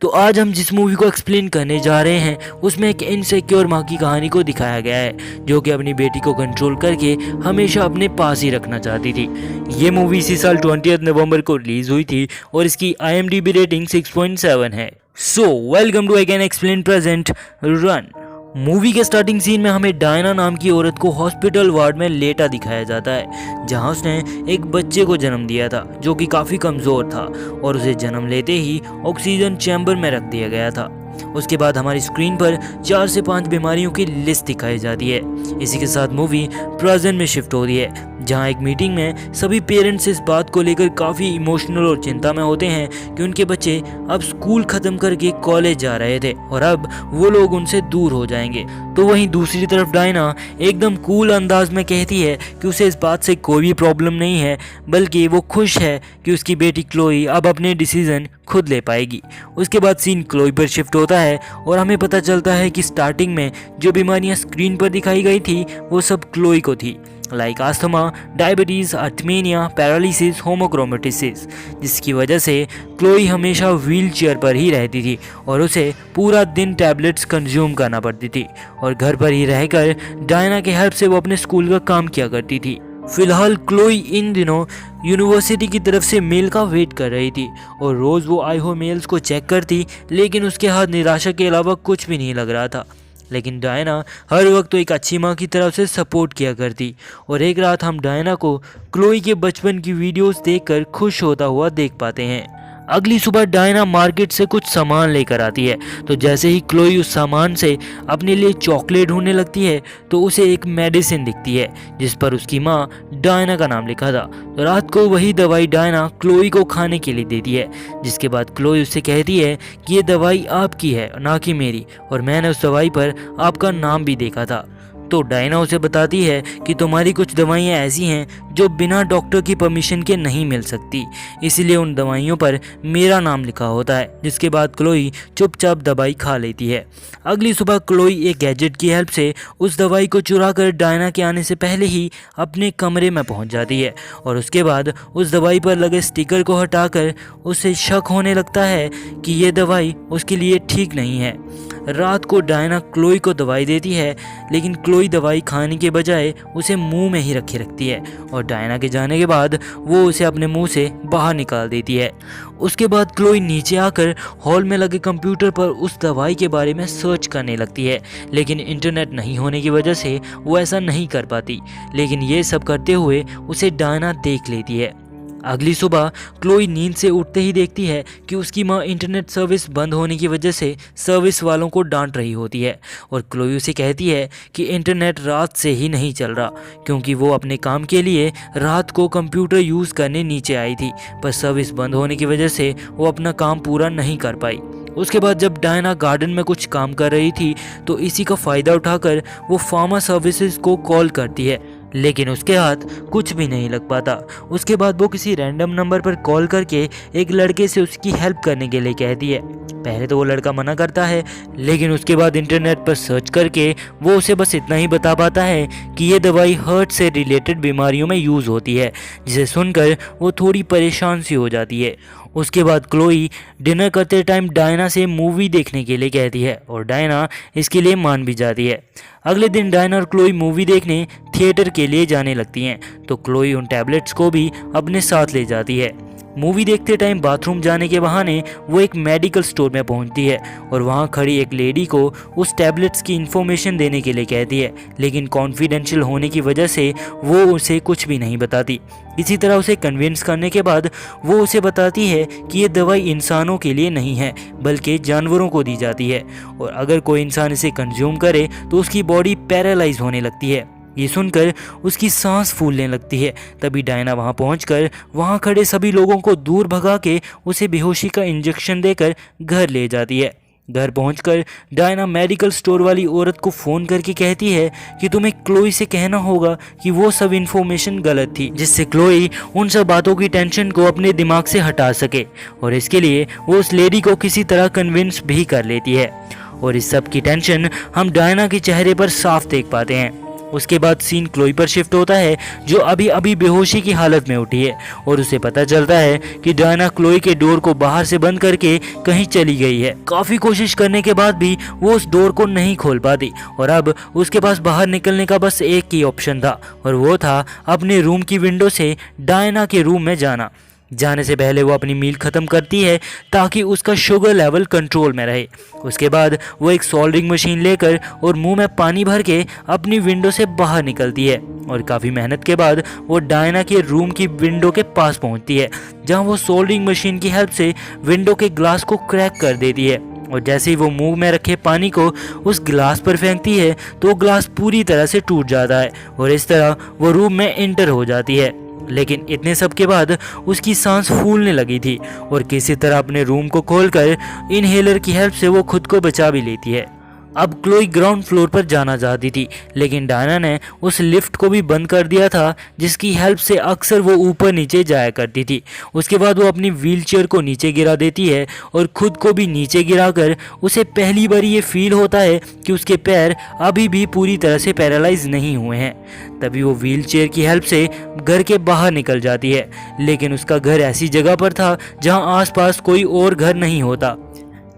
तो आज हम जिस मूवी को एक्सप्लेन करने जा रहे हैं उसमें एक इनसिक्योर माँ की कहानी को दिखाया गया है जो कि अपनी बेटी को कंट्रोल करके हमेशा अपने पास ही रखना चाहती थी। ये मूवी इसी साल 20 नवंबर को रिलीज हुई थी और इसकी IMDb रेटिंग 6.7 है। So welcome to again explain present run. Movie के स्टार्टिंग सीन में हमें डायना नाम की औरत को हॉस्पिटल वार्ड में लेटा दिखाया जाता है जहां उसने एक बच्चे को जन्म दिया था जो कि काफ़ी कमज़ोर था और उसे जन्म लेते ही ऑक्सीजन चैम्बर में रख दिया गया था। उसके बाद हमारी स्क्रीन पर 4 से 5 बीमारियों की लिस्ट दिखाई जाती है। इसी के साथ मूवी प्रेजेंट में शिफ्ट हो रही है जहां एक मीटिंग में सभी पेरेंट्स इस बात को लेकर काफ़ी इमोशनल और चिंता में होते हैं कि उनके बच्चे अब स्कूल ख़त्म करके कॉलेज जा रहे थे और अब वो लोग उनसे दूर हो जाएंगे। तो वहीं दूसरी तरफ डायना एकदम कूल अंदाज में कहती है कि उसे इस बात से कोई भी प्रॉब्लम नहीं है, बल्कि वो खुश है कि उसकी बेटी क्लोई अब अपने डिसीजन खुद ले पाएगी। उसके बाद सीन क्लोई पर शिफ्ट होता है और हमें पता चलता है कि स्टार्टिंग में जो बीमारियां स्क्रीन पर दिखाई गई थी वो सब क्लोई को थी, लाइक आस्थमा, डायबिटीज़, आर्थमेनिया, पैरालिसिस, होमोक्रोमेटिसिस, जिसकी वजह से क्लोई हमेशा व्हील चेयर पर ही रहती थी और उसे पूरा दिन टैबलेट्स कंज्यूम करना पड़ती थी और घर पर ही रहकर डायना के हेल्प से वो अपने स्कूल का काम किया करती थी। फिलहाल क्लोई इन दिनों यूनिवर्सिटी की तरफ से मेल का वेट कर रही थी और रोज़ वो आए हुए मेल्स को चेक करती, लेकिन उसके हाथ निराशा के अलावा कुछ भी नहीं लग रहा था। लेकिन डायना हर वक्त तो एक अच्छी माँ की तरफ से सपोर्ट किया करती और एक रात हम डायना को क्लोई के बचपन की वीडियोस देखकर खुश होता हुआ देख पाते हैं। अगली सुबह डायना मार्केट से कुछ सामान लेकर आती है, तो जैसे ही क्लोई उस सामान से अपने लिए चॉकलेट ढूंढने लगती है तो उसे एक मेडिसिन दिखती है जिस पर उसकी माँ डायना का नाम लिखा था। तो रात को वही दवाई डायना क्लोई को खाने के लिए देती है, जिसके बाद क्लोई उससे कहती है कि ये दवाई आपकी है ना कि मेरी, और मैंने उस दवाई पर आपका नाम भी देखा था। तो डायना उसे बताती है कि तुम्हारी कुछ दवाइयाँ ऐसी हैं जो बिना डॉक्टर की परमिशन के नहीं मिल सकती, इसलिए उन दवाइयों पर मेरा नाम लिखा होता है। जिसके बाद क्लोई चुपचाप दवाई खा लेती है। अगली सुबह क्लोई एक गैजेट की हेल्प से उस दवाई को चुरा कर डायना के आने से पहले ही अपने कमरे में पहुंच जाती है और उसके बाद उस दवाई पर लगे स्टिकर को हटाकर उसे शक होने लगता है कि ये दवाई उसके लिए ठीक नहीं है। रात को डायना क्लोई को दवाई देती है, लेकिन क्लोई दवाई खाने के बजाय उसे मुंह में ही रखे रखती है और डायना के जाने के बाद वो उसे अपने मुंह से बाहर निकाल देती है। उसके बाद क्लोई नीचे आकर हॉल में लगे कंप्यूटर पर उस दवाई के बारे में सर्च करने लगती है, लेकिन इंटरनेट नहीं होने की वजह से वो ऐसा नहीं कर पाती। लेकिन ये सब करते हुए उसे डायना देख लेती है। अगली सुबह क्लोई नींद से उठते ही देखती है कि उसकी माँ इंटरनेट सर्विस बंद होने की वजह से सर्विस वालों को डांट रही होती है और क्लोई उसे कहती है कि इंटरनेट रात से ही नहीं चल रहा क्योंकि वो अपने काम के लिए रात को कंप्यूटर यूज़ करने नीचे आई थी, पर सर्विस बंद होने की वजह से वो अपना काम पूरा नहीं कर पाई। उसके बाद जब डायना गार्डन में कुछ काम कर रही थी तो इसी का फ़ायदा उठाकर वो फार्मा सर्विसेज को कॉल करती है, लेकिन उसके हाथ कुछ भी नहीं लग पाता। उसके बाद वो किसी रैंडम नंबर पर कॉल करके एक लड़के से उसकी हेल्प करने के लिए कहती है। पहले तो वो लड़का मना करता है, लेकिन उसके बाद इंटरनेट पर सर्च करके वो उसे बस इतना ही बता पाता है कि ये दवाई हार्ट से रिलेटेड बीमारियों में यूज़ होती है, जिसे सुनकर वो थोड़ी परेशान सी हो जाती है। उसके बाद क्लोई डिनर करते टाइम डायना से मूवी देखने के लिए कहती है और डायना इसके लिए मान भी जाती है। अगले दिन डायना और क्लोई मूवी देखने थिएटर के लिए जाने लगती हैं, तो क्लोई उन टैबलेट्स को भी अपने साथ ले जाती है। मूवी देखते टाइम बाथरूम जाने के बहाने वो एक मेडिकल स्टोर में पहुंचती है और वहां खड़ी एक लेडी को उस टैबलेट्स की इन्फॉर्मेशन देने के लिए कहती है, लेकिन कॉन्फिडेंशियल होने की वजह से वो उसे कुछ भी नहीं बताती। इसी तरह उसे कन्विंस करने के बाद वो उसे बताती है कि ये दवाई इंसानों के लिए नहीं है बल्कि जानवरों को दी जाती है और अगर कोई इंसान इसे कंज्यूम करे तो उसकी बॉडी पैरालाइज होने लगती है। ये सुनकर उसकी सांस फूलने लगती है। तभी डायना वहां पहुंचकर वहां खड़े सभी लोगों को दूर भगा के उसे बेहोशी का इंजेक्शन देकर घर ले जाती है। घर पहुंचकर डायना मेडिकल स्टोर वाली औरत को फ़ोन करके कहती है कि तुम्हें क्लोई से कहना होगा कि वो सब इन्फॉर्मेशन गलत थी, जिससे क्लोई उन सब बातों की टेंशन को अपने दिमाग से हटा सके, और इसके लिए वो उस लेडी को किसी तरह कन्विंस भी कर लेती है। और इस सब की टेंशन हम डायना के चेहरे पर साफ देख पाते हैं। उसके बाद सीन क्लोई पर शिफ्ट होता है, जो अभी अभी बेहोशी की हालत में उठी है और उसे पता चलता है कि डायना क्लोई के डोर को बाहर से बंद करके कहीं चली गई है। काफी कोशिश करने के बाद भी वो उस डोर को नहीं खोल पाती और अब उसके पास बाहर निकलने का बस एक ही ऑप्शन था और वो था अपने रूम की विंडो से डायना के रूम में जाना। जाने से पहले वो अपनी मील ख़त्म करती है ताकि उसका शुगर लेवल कंट्रोल में रहे। उसके बाद वो एक सोल्डरिंग मशीन लेकर और मुंह में पानी भर के अपनी विंडो से बाहर निकलती है और काफ़ी मेहनत के बाद वो डायना के रूम की विंडो के पास पहुंचती है, जहां वो सोल्डरिंग मशीन की हेल्प से विंडो के ग्लास को क्रैक कर देती है और जैसे ही वो मुंह में रखे पानी को उस गिलास पर फेंकती है तो वो ग्लास पूरी तरह से टूट जाता है और इस तरह वो रूम में एंटर हो जाती है। लेकिन इतने सब के बाद उसकी सांस फूलने लगी थी और किसी तरह अपने रूम को खोलकर इनहेलर की हेल्प से वो खुद को बचा भी लेती है। अब क्लोई ग्राउंड फ्लोर पर जाना चाहती थी, लेकिन डायना ने उस लिफ्ट को भी बंद कर दिया था जिसकी हेल्प से अक्सर वो ऊपर नीचे जाया करती थी। उसके बाद वो अपनी व्हीलचेयर को नीचे गिरा देती है और खुद को भी नीचे गिराकर उसे पहली बार ये फील होता है कि उसके पैर अभी भी पूरी तरह से पैरालाइज नहीं हुए हैं। तभी वो व्हीलचेयर की हेल्प से घर के बाहर निकल जाती है, लेकिन उसका घर ऐसी जगह पर था जहाँ आसपास कोई और घर नहीं होता।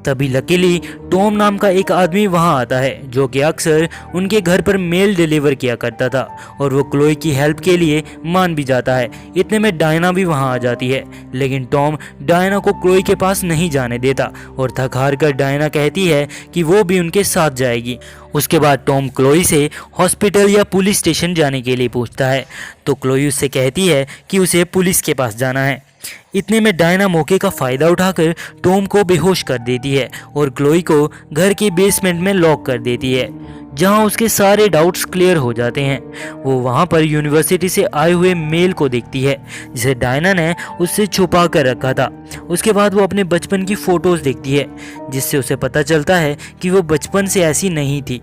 तभी लकीली टॉम नाम का एक आदमी वहां आता है जो कि अक्सर उनके घर पर मेल डिलीवर किया करता था और वो क्लोई की हेल्प के लिए मान भी जाता है। इतने में डायना भी वहां आ जाती है, लेकिन टॉम डायना को क्लोई के पास नहीं जाने देता और थक हार कर डायना कहती है कि वो भी उनके साथ जाएगी। उसके बाद टॉम क्लोई से हॉस्पिटल या पुलिस स्टेशन जाने के लिए पूछता है तो क्लोई उससे कहती है कि उसे पुलिस के पास जाना है। इतने में डायना मौके का फ़ायदा उठाकर टॉम को बेहोश कर देती है और क्लोई को घर के बेसमेंट में लॉक कर देती है, जहां उसके सारे डाउट्स क्लियर हो जाते हैं। वो वहां पर यूनिवर्सिटी से आए हुए मेल को देखती है जिसे डायना ने उससे छुपा कर रखा था। उसके बाद वो अपने बचपन की फ़ोटोज़ देखती है जिससे उसे पता चलता है कि वो बचपन से ऐसी नहीं थी।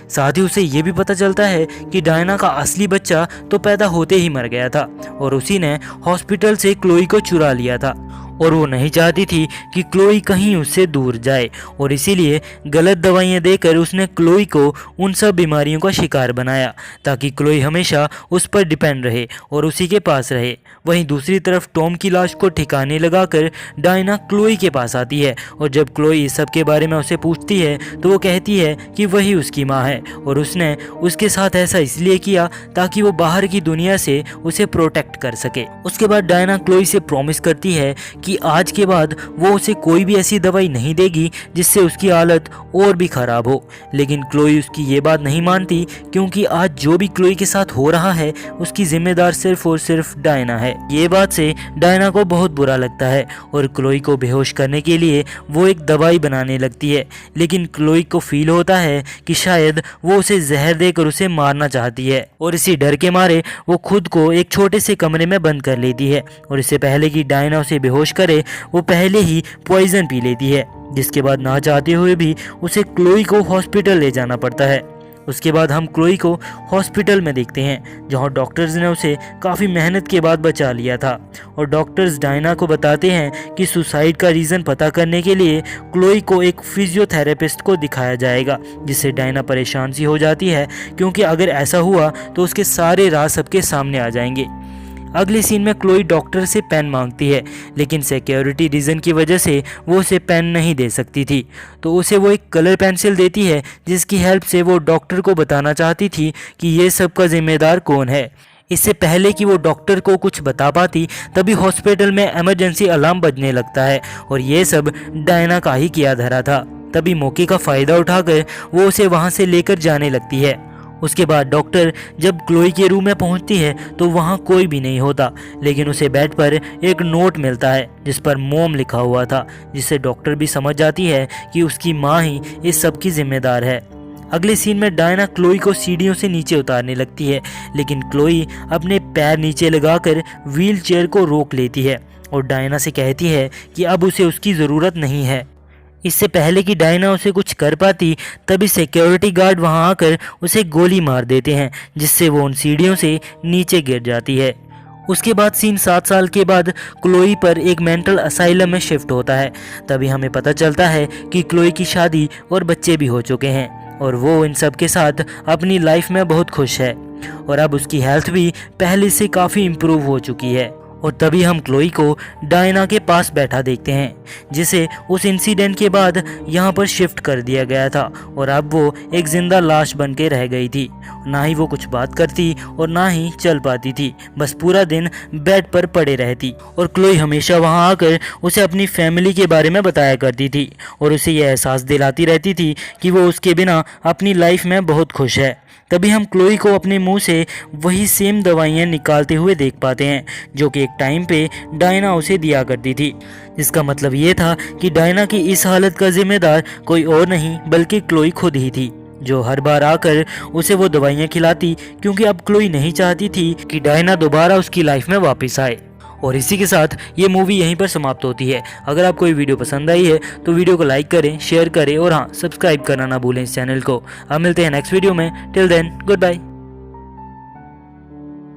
साथ ही उसे ये भी पता चलता है कि डायना का असली बच्चा तो पैदा होते ही मर गया था और उसी ने हॉस्पिटल से क्लोई को चुरा लिया था और वो नहीं चाहती थी कि क्लोई कहीं उससे दूर जाए और इसीलिए गलत दवाइयाँ देकर उसने क्लोई को उन सब बीमारियों का शिकार बनाया ताकि क्लोई हमेशा उस पर डिपेंड रहे और उसी के पास रहे। वहीं दूसरी तरफ टॉम की लाश को ठिकाने लगाकर डायना क्लोई के पास आती है और जब क्लोई इस सब के बारे में उसे पूछती है तो वो कहती है कि वही उसकी माँ है और उसने उसके साथ ऐसा इसलिए किया ताकि वो बाहर की दुनिया से उसे प्रोटेक्ट कर सके। उसके बाद डायना क्लोई से प्रॉमिस करती है कि आज के बाद वो उसे कोई भी ऐसी दवाई नहीं देगी जिससे उसकी हालत और भी खराब हो। लेकिन क्लोई उसकी ये बात नहीं मानती क्योंकि आज जो भी क्लोई के साथ हो रहा है उसकी जिम्मेदार सिर्फ और सिर्फ डायना है। ये बात से डायना को बहुत बुरा लगता है और क्लोई को बेहोश करने के लिए वो एक दवाई बनाने लगती है, लेकिन क्लोई को फील होता है कि शायद वो उसे जहर देकर उसे मारना चाहती है और इसी डर के मारे वो खुद को एक छोटे से कमरे में बंद कर लेती है और इससे पहले कि डायना उसे बेहोश करे वो पहले ही पॉइजन पी लेती है, जिसके बाद ना चाहते हुए भी उसे क्लोई को हॉस्पिटल ले जाना पड़ता है। उसके बाद हम क्लोई को हॉस्पिटल में देखते हैं जहां डॉक्टर्स ने उसे काफ़ी मेहनत के बाद बचा लिया था और डॉक्टर्स डायना को बताते हैं कि सुसाइड का रीज़न पता करने के लिए क्लोई को एक फिजियोथेरेपिस्ट को दिखाया जाएगा, जिससे डायना परेशान सी हो जाती है क्योंकि अगर ऐसा हुआ तो उसके सारे राज सबके सामने आ जाएंगे। अगले सीन में क्लोई डॉक्टर से पेन मांगती है, लेकिन सिक्योरिटी रीज़न की वजह से वो उसे पेन नहीं दे सकती थी, तो उसे वो एक कलर पेंसिल देती है जिसकी हेल्प से वो डॉक्टर को बताना चाहती थी कि ये सब का जिम्मेदार कौन है। इससे पहले कि वो डॉक्टर को कुछ बता पाती तभी हॉस्पिटल में इमरजेंसी अलार्म बजने लगता है और ये सब डायना का ही किया धरा था। तभी मौके का फ़ायदा उठाकर वो उसे वहाँ से लेकर जाने लगती है। उसके बाद डॉक्टर जब क्लोई के रूम में पहुंचती है तो वहां कोई भी नहीं होता, लेकिन उसे बेड पर एक नोट मिलता है जिस पर मोम लिखा हुआ था, जिससे डॉक्टर भी समझ जाती है कि उसकी माँ ही इस सब की जिम्मेदार है। अगले सीन में डायना क्लोई को सीढ़ियों से नीचे उतारने लगती है, लेकिन क्लोई अपने पैर नीचे लगाकर व्हील चेयर को रोक लेती है और डायना से कहती है कि अब उसे उसकी ज़रूरत नहीं है। इससे पहले कि डायना उसे कुछ कर पाती तभी सिक्योरिटी गार्ड वहां आकर उसे गोली मार देते हैं, जिससे वो उन सीढ़ियों से नीचे गिर जाती है। उसके बाद सीन 7 साल के बाद क्लोई पर एक मेंटल असाइलम में शिफ्ट होता है। तभी हमें पता चलता है कि क्लोई की शादी और बच्चे भी हो चुके हैं। और वो इन सब के साथ अपनी लाइफ में बहुत खुश है और अब उसकी हेल्थ भी पहले से काफ़ी इम्प्रूव हो चुकी है। और तभी हम क्लोई को डायना के पास बैठा देखते हैं, जिसे उस इंसिडेंट के बाद यहाँ पर शिफ्ट कर दिया गया था और अब वो एक जिंदा लाश बन के रह गई थी। ना ही वो कुछ बात करती और ना ही चल पाती थी, बस पूरा दिन बेड पर पड़े रहती। और क्लोई हमेशा वहाँ आकर उसे अपनी फैमिली के बारे में बताया करती थी और उसे यह एहसास दिलाती रहती थी कि वो उसके बिना अपनी लाइफ में बहुत खुश है। तभी हम क्लोई को अपने मुंह से वही सेम दवाइयाँ निकालते हुए देख पाते हैं जो कि एक टाइम पे डायना उसे दिया करती थी। इसका मतलब ये था कि डायना की इस हालत का जिम्मेदार कोई और नहीं बल्कि क्लोई खुद ही थी, जो हर बार आकर उसे वो दवाइयाँ खिलाती, क्योंकि अब क्लोई नहीं चाहती थी कि डायना दोबारा उसकी लाइफ में वापस आए। और इसी के साथ ये मूवी यहीं पर समाप्त होती है। अगर आपको ये वीडियो पसंद आई है तो वीडियो को लाइक करें, शेयर करें और हाँ, सब्सक्राइब करना ना भूलें इस चैनल को। अब मिलते हैं नेक्स्ट वीडियो में। Till then, good bye.